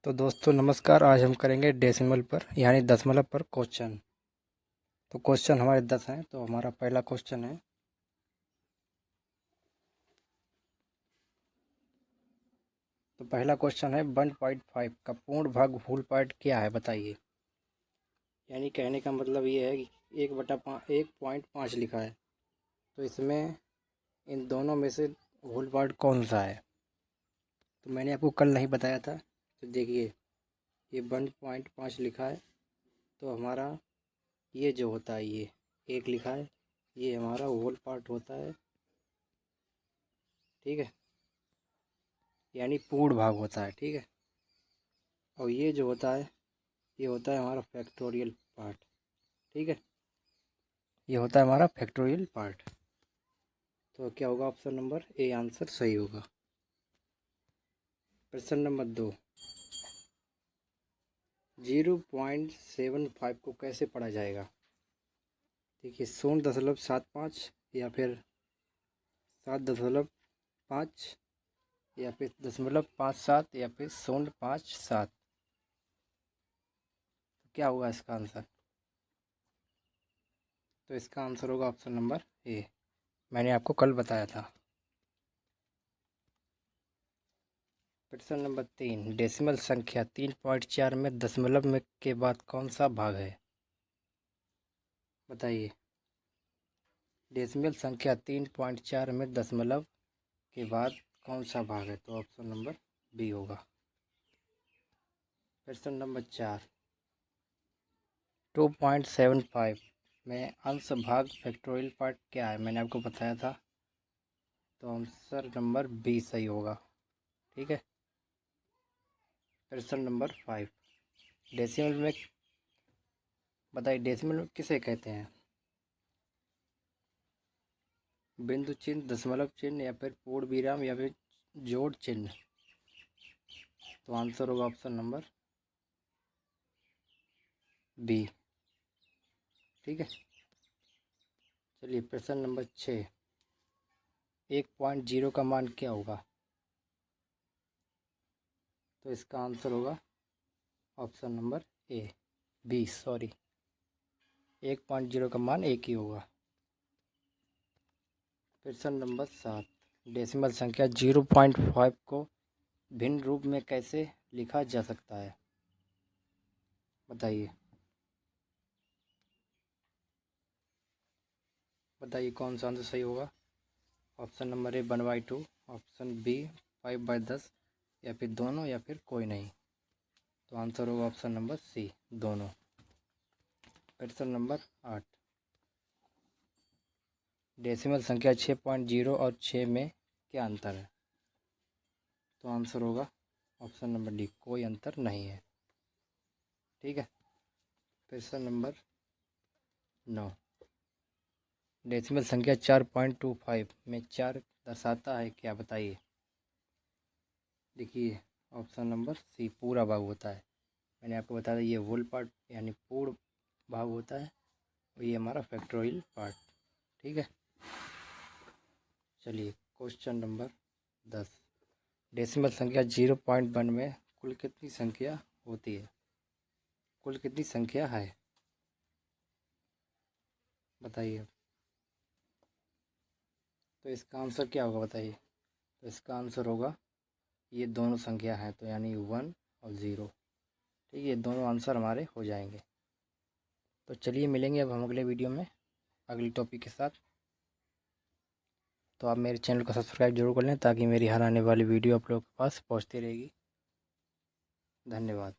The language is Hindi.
तो दोस्तों नमस्कार। आज हम करेंगे डेसिमल पर यानी दशमलव पर क्वेश्चन। तो क्वेश्चन हमारे 10 हैं। तो हमारा पहला क्वेश्चन है, तो पहला क्वेश्चन है 1.5 का पूर्ण भाग होल पार्ट क्या है बताइए। यानी कहने का मतलब ये है कि 1/1.5 लिखा है, तो इसमें इन दोनों में से होल पार्ट कौन सा है। तो मैंने आपको कल नहीं बताया था। तो देखिए ये 1.5 लिखा है, तो हमारा ये जो होता है ये 1 लिखा है, ये हमारा होल पार्ट होता है। ठीक है, यानी पूर्ण भाग होता है। ठीक है, और ये जो होता है ये होता है हमारा फैक्टोरियल पार्ट। ठीक है, ये होता है हमारा फैक्टोरियल पार्ट। तो क्या होगा, ऑप्शन नंबर ए आंसर सही होगा। प्रश्न नंबर 2, 0.75 को कैसे पढ़ा जाएगा। देखिए 0.75 या फिर 7.5 या फिर 0.57 या फिर 0.57। क्या होगा इसका आंसर। तो इसका आंसर होगा ऑप्शन नंबर ए, मैंने आपको कल बताया था। प्रश्न नंबर 3, डेसिमल संख्या 3.4 में दशमलव में के बाद कौन सा भाग है बताइए। डेसिमल संख्या 3.4 में दशमलव के बाद कौन सा भाग है, तो ऑप्शन नंबर बी होगा। प्रश्न नंबर 4, 2.75 में अंश भाग फैक्टोरियल पार्ट क्या है, मैंने आपको बताया था। तो आंसर नंबर बी सही होगा। ठीक है, प्रश्न नंबर 5, डेसिमल में बताइए, डेसिमल किसे कहते हैं। बिंदु चिन्ह, दशमलव चिन्ह या फिर पूर्ण विराम या फिर जोड़ चिन्ह। तो आंसर होगा ऑप्शन नंबर बी। ठीक है, चलिए प्रश्न नंबर 6, 1.0 का मान क्या होगा। तो इसका आंसर होगा option number A, B sorry, 1.0 का मान 1 ही होगा। प्रश्न नंबर 7, डेसिमल संख्या 0.5 को भिन्न रूप में कैसे लिखा जा सकता है बताइए। बताइए कौन सा आंसर सही होगा। Option number A 1/2, option B 5/10 या फिर दोनों या फिर कोई नहीं। तो आंसर होगा ऑप्शन नंबर सी, दोनों। प्रश्न नंबर 8, डेसिमल संख्या 6.0 और 6 में क्या अंतर है। तो आंसर होगा ऑप्शन नंबर डी, कोई अंतर नहीं है। ठीक है, प्रश्न नंबर 9, डेसिमल संख्या 4.25 में 4 दर्शाता है क्या बताइए। देखिए ऑप्शन नंबर सी, पूरा भाग होता है। मैंने आपको बताया था ये होल पार्ट यानी पूर्ण भाग होता है, और ये हमारा फैक्टोरियल पार्ट। ठीक है, चलिए क्वेश्चन नंबर 10, डेसिमल संख्या 0.1 में कुल कितनी संख्या होती है, कुल कितनी संख्या है बताइए। तो इसका आंसर क्या होगा बताइए। तो इसका आंसर होगा ये दोनों संख्या हैं, तो यानी 1 और 0। ठीक है, ये दोनों आंसर हमारे हो जाएंगे। तो चलिए मिलेंगे अब हम अगले वीडियो में अगली टॉपिक के साथ। तो आप मेरे चैनल को सब्सक्राइब जरूर कर लें ताकि मेरी हर आने वाली वीडियो आप लोगों के पास पहुंचती रहेगी। धन्यवाद।